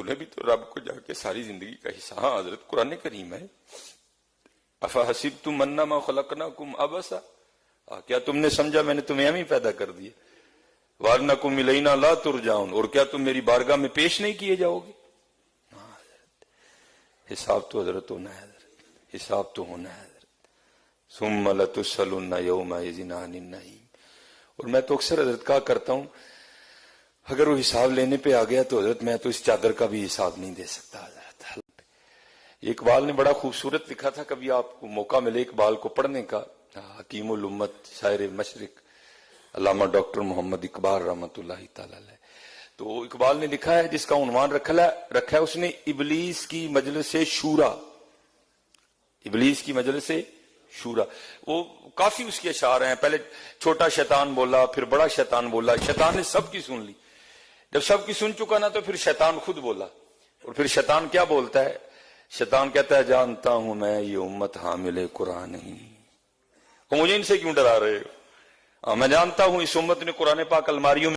نے بھی تو رب کو جا کے ساری زندگی کا حصہ. ہاں حضرت قرآن کریم ہے. افحسبتم انما خلقناکم عبثا، کیا تم نے سمجھا میں نے تمہیں ایم ہی پیدا کر دیا. وانکم الینا لا ترجعون، اور کیا تم میری بارگاہ میں پیش نہیں کیے جاؤ گے. ہاں حضرت حساب تو حضرت ہونا ہے، حضرت حساب تو ہونا ہے حضرت. ثم لتسألن یومئذ عن النعیم. اور میں تو اکثر حضرت کہا کرتا ہوں اگر وہ حساب لینے پہ آ گیا تو حضرت میں تو اس چادر کا بھی حساب نہیں دے سکتا حضرت. اقبال نے بڑا خوبصورت لکھا تھا، کبھی آپ کو موقع ملے اقبال کو پڑھنے کا. حکیم الامت شاعر مشرق علامہ ڈاکٹر محمد اقبال رحمۃ اللہ تعالی علیہ. تو اقبال نے لکھا ہے، جس کا عنوان رکھا ہے اس نے ابلیس کی مجلس شورا. ابلیس کی مجلس شورا. وہ کافی اس کے اشعار ہیں. پہلے چھوٹا شیطان بولا، پھر بڑا شیطان بولا. شیطان نے سب کی سن لی. جب سب کی سن چکا نا تو پھر شیطان خود بولا. اور پھر شیطان کیا بولتا ہے؟ شیطان کہتا ہے جانتا ہوں میں یہ امت حامل قرآن نہیں، تو مجھے ان سے کیوں ڈرا رہے ہو؟ میں جانتا ہوں اس امت نے قرآن پاک الماریوں